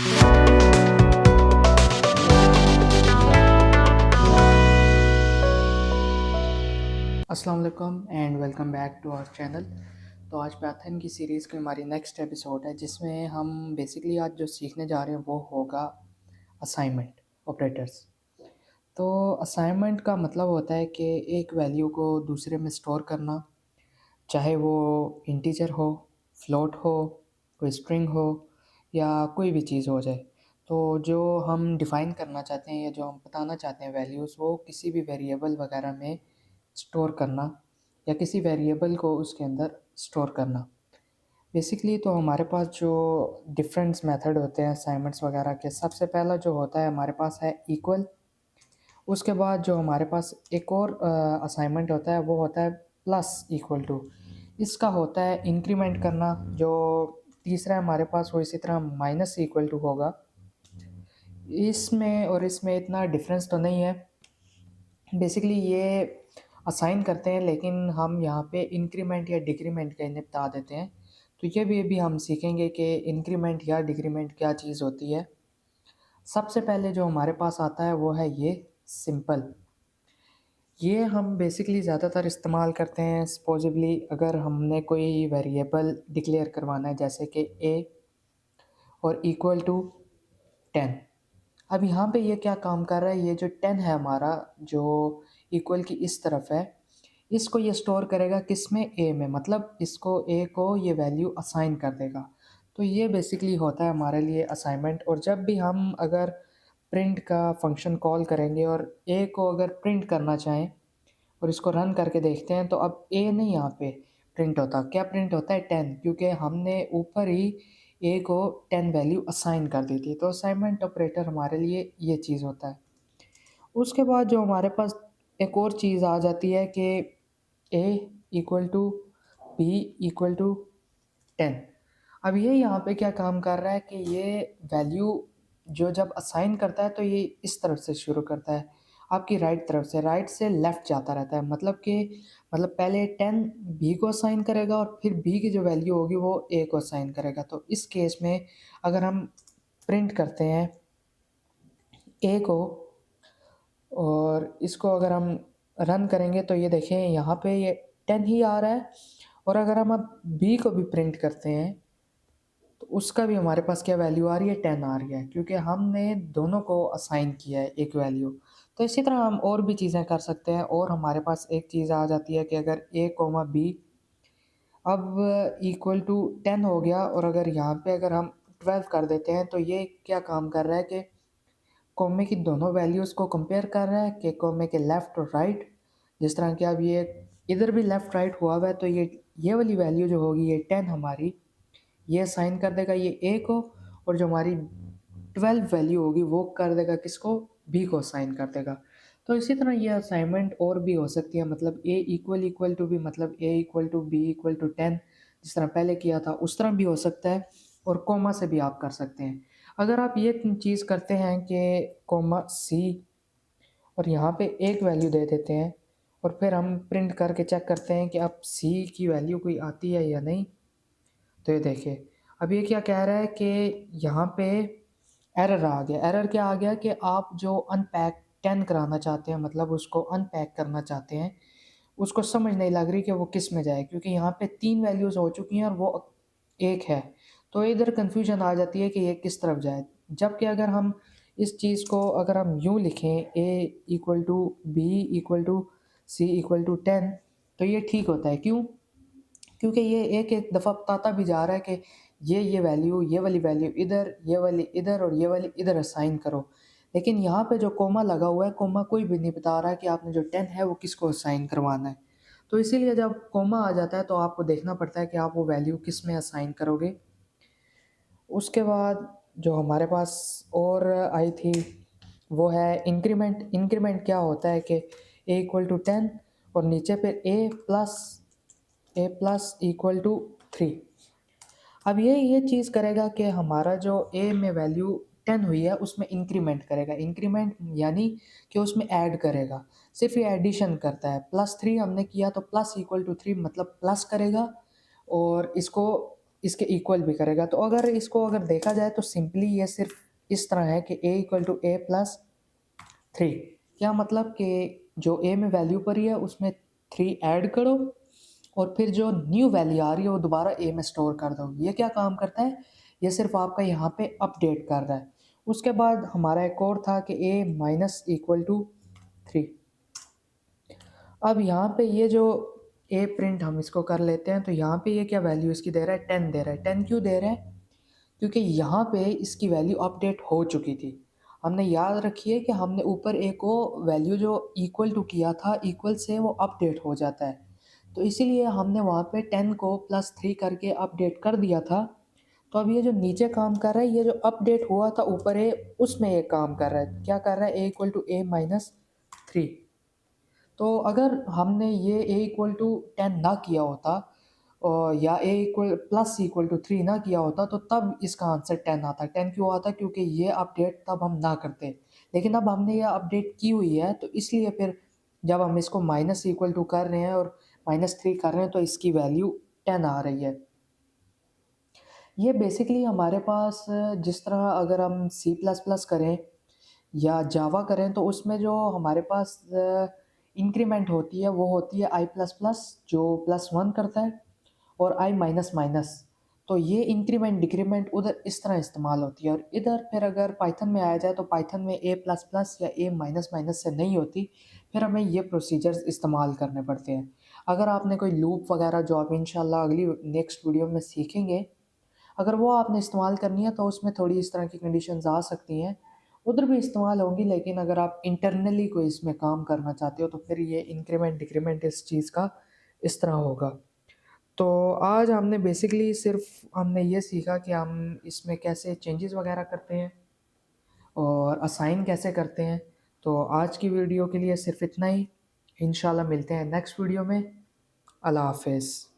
अस्सलाम वालेकुम and welcome back to our channel. तो आज पाइथन की सीरीज़ की हमारी नेक्स्ट एपिसोड है, जिसमें हम बेसिकली आज जो सीखने जा रहे हैं वो होगा असाइनमेंट ऑपरेटर्स। तो असाइनमेंट का मतलब होता है कि एक वैल्यू को दूसरे में स्टोर करना, चाहे वो इंटीजर हो, फ्लोट हो, कोई स्ट्रिंग हो या कोई भी चीज़ हो जाए। तो जो हम डिफ़ाइन करना चाहते हैं या जो हम बताना चाहते हैं वैल्यूज़, वो किसी भी वेरिएबल वगैरह में स्टोर करना या किसी वेरिएबल को उसके अंदर स्टोर करना। बेसिकली तो हमारे पास जो डिफरेंस मेथड होते हैं असाइनमेंट्स वगैरह के, सबसे पहला जो होता है हमारे पास है इक्वल। उसके बाद जो हमारे पास एक और असाइनमेंट होता है वो होता है प्लस इक्वल टू। इसका होता है इंक्रीमेंट करना। जो तीसरा है हमारे पास वो इसी तरह माइनस इक्वल टू होगा। इसमें और इसमें इतना डिफरेंस तो नहीं है। बेसिकली ये असाइन करते हैं, लेकिन हम यहाँ पे इंक्रीमेंट या डिक्रीमेंट का इन्हें बता देते हैं। तो ये भी अभी हम सीखेंगे कि इंक्रीमेंट या डिक्रीमेंट क्या चीज़ होती है। सबसे पहले जो हमारे पास आता है वो है ये सिंपल। ये हम बेसिकली ज़्यादातर इस्तेमाल करते हैं सपोजिबली अगर हमने कोई वेरिएबल डिक्लेयर करवाना है, जैसे कि ए और इक्वल टू 10। अब यहाँ पे ये क्या काम कर रहा है, ये जो 10 है हमारा, जो इक्वल की इस तरफ है, इसको ये स्टोर करेगा किस में, ए में। मतलब इसको ए को ये वैल्यू असाइन कर देगा। तो ये बेसिकली होता है हमारे लिए असाइनमेंट। और जब भी हम अगर प्रिंट का फंक्शन कॉल करेंगे और ए को अगर प्रिंट करना चाहें और इसको रन करके देखते हैं, तो अब ए नहीं यहाँ पे प्रिंट होता, क्या प्रिंट होता है 10, क्योंकि हमने ऊपर ही ए को 10 वैल्यू असाइन कर दी थी। तो असाइनमेंट ऑपरेटर हमारे लिए ये चीज़ होता है। उसके बाद जो हमारे पास एक और चीज़ आ जाती है कि A equal to B equal to 10। अब ये यहाँ पे क्या काम कर रहा है कि ये वैल्यू जो जब असाइन करता है तो ये इस तरफ से शुरू करता है, आपकी राइट तरफ से, राइट से लेफ़्ट जाता रहता है। मतलब पहले 10 बी को असाइन करेगा और फिर बी की जो वैल्यू होगी वो ए को असाइन करेगा। तो इस केस में अगर हम प्रिंट करते हैं ए को और इसको अगर हम रन करेंगे, तो ये देखें यहाँ पे ये 10 ही आ रहा है। और अगर हम अब बी को भी प्रिंट करते हैं तो उसका भी हमारे पास क्या वैल्यू आ रही है, 10 आ रही है, क्योंकि हमने दोनों को असाइन किया है एक वैल्यू। तो इसी तरह हम और भी चीज़ें कर सकते हैं। और हमारे पास एक चीज़ आ जाती है कि अगर ए कोमा बी अब इक्वल टू 10 हो गया, और अगर यहाँ पे अगर हम 12 कर देते हैं, तो ये क्या काम कर रहा है कि कॉमे की दोनों वैल्यूज़ को कंपेयर कर रहा है कि कॉमे के लेफ़्ट और राइट। जिस तरह कि अब ये इधर भी लेफ़्ट राइट हुआ हुआ है, तो ये वाली वैल्यू जो होगी ये 10 हमारी, ये असाइन कर देगा ये ए को। और जो हमारी 12 वैल्यू होगी वो कर देगा किसको, बी को असाइन कर देगा। तो इसी तरह ये असाइनमेंट और भी हो सकती है। मतलब ए इक्वल इक्वल टू भी, मतलब A equal to B equal to 10, जिस तरह पहले किया था उस तरह भी हो सकता है। और कोमा से भी आप कर सकते हैं। अगर आप ये चीज़ करते हैं कि कोमा सी और यहाँ पे एक वैल्यू दे देते हैं और फिर हम प्रिंट करके चेक करते हैं कि अब सी की वैल्यू कोई आती है या नहीं, तो ये देखिए अब ये क्या कह रहा है कि यहाँ पे एरर आ गया। एरर क्या आ गया कि आप जो अनपैक 10 कराना चाहते हैं, मतलब उसको अनपैक करना चाहते हैं, उसको समझ नहीं लग रही कि वो किस में जाए, क्योंकि यहाँ पे 3 वैल्यूज़ हो चुकी हैं और वो एक है। तो इधर कन्फ्यूजन आ जाती है कि ये किस तरफ जाए। जबकि अगर हम इस चीज़ को अगर हम यूँ लिखें, A equal to B equal to C equal to 10, तो ये ठीक होता है। क्यों? क्योंकि ये एक-एक दफ़ा बताता भी जा रहा है कि ये वैल्यू, ये वाली वैल्यू इधर, ये वाली इधर और ये वाली इधर असाइन करो। लेकिन यहाँ पे जो कोमा लगा हुआ है, कोमा कोई भी नहीं बता रहा है कि आपने जो 10 है वो किसको असाइन करवाना है। तो इसीलिए जब कोमा आ जाता है तो आपको देखना पड़ता है कि आप वो वैल्यू किस में असाइन करोगे। उसके बाद जो हमारे पास और आई थी वो है इंक्रीमेंट। इंक्रीमेंट क्या होता है कि ए इक्वल टू 10 और नीचे फिर ए प्लस इक्वल टू 3। अब ये चीज़ करेगा कि हमारा जो ए में वैल्यू 10 हुई है उसमें इंक्रीमेंट करेगा। इंक्रीमेंट यानी कि उसमें ऐड करेगा, सिर्फ ये एडिशन करता है। +3 हमने किया तो प्लस इक्वल टू 3 मतलब प्लस करेगा और इसको इसके इक्वल भी करेगा। तो अगर इसको अगर देखा जाए तो सिंपली ये सिर्फ इस तरह है कि a equal to A plus 3। क्या मतलब कि जो a में वैल्यू पड़ी है उसमें 3 ऐड करो और फिर जो न्यू वैल्यू आ रही है वो दोबारा a में स्टोर कर दो। ये क्या काम करता है, ये सिर्फ आपका यहाँ पे अपडेट कर रहा है। उसके बाद हमारा एक और था कि a माइनस इक्वल टू 3। अब यहाँ पे ये जो a प्रिंट हम इसको कर लेते हैं, तो यहाँ पे ये क्या वैल्यू इसकी दे रहा है, 10 दे रहा है। 10 क्यों दे रहा है, क्योंकि यहाँ पे इसकी वैल्यू अपडेट हो चुकी थी। हमने याद रखिए कि हमने ऊपर ए को वैल्यू जो इक्वल टू किया था, इक्वल से वो अपडेट हो जाता है, तो इसीलिए हमने वहाँ पे 10 को +3 करके अपडेट कर दिया था। तो अब ये जो नीचे काम कर रहा है, ये जो अपडेट हुआ था ऊपर ए, उसमें ये काम कर रहा है। क्या कर रहा है, ए इक्वल टू ए माइनस 3। तो अगर हमने ये a इक्वल टू 10 ना किया होता और या a equal plus equal to 3 ना किया होता, तो तब इसका आंसर 10 आता। 10 क्यों आता, क्योंकि ये अपडेट तब हम ना करते। लेकिन अब हमने ये अपडेट की हुई है, तो इसलिए फिर जब हम इसको माइनस इक्वल टू कर रहे हैं और -3 कर रहे हैं, तो इसकी वैल्यू 10 आ रही है। ये बेसिकली हमारे पास जिस तरह अगर हम सी प्लस प्लस करें या जावा करें, तो उसमें जो हमारे पास इंक्रीमेंट होती है वो होती है आई प्लस प्लस, जो +1 करता है, और आई माइनस माइनस। तो ये इंक्रीमेंट डिक्रीमेंट उधर इस तरह इस्तेमाल होती है। और इधर फिर अगर पाइथन में आया जाए, तो पाइथन में ए प्लस प्लस या ए माइनस माइनस से नहीं होती, फिर हमें ये प्रोसीजर्स इस्तेमाल करने पड़ते हैं। अगर आपने कोई लूप वगैरह जो आप इंशाल्लाह अगली नेक्स्ट वीडियो में सीखेंगे, अगर वो आपने इस्तेमाल करनी है, तो उसमें थोड़ी इस तरह की कंडीशंस आ सकती हैं, उधर भी इस्तेमाल होंगी। लेकिन अगर आप इंटरनली कोई इसमें काम करना चाहते हो, तो फिर ये इंक्रीमेंट डिक्रीमेंट इस चीज़ का इस तरह होगा। तो आज हमने बेसिकली सिर्फ हमने ये सीखा कि हम इसमें कैसे चेंजेस वगैरह करते हैं और असाइन कैसे करते हैं। तो आज की वीडियो के लिए सिर्फ इतना ही। इंशाल्लाह मिलते हैं नेक्स्ट वीडियो में। अल्लाह हाफ़िज़।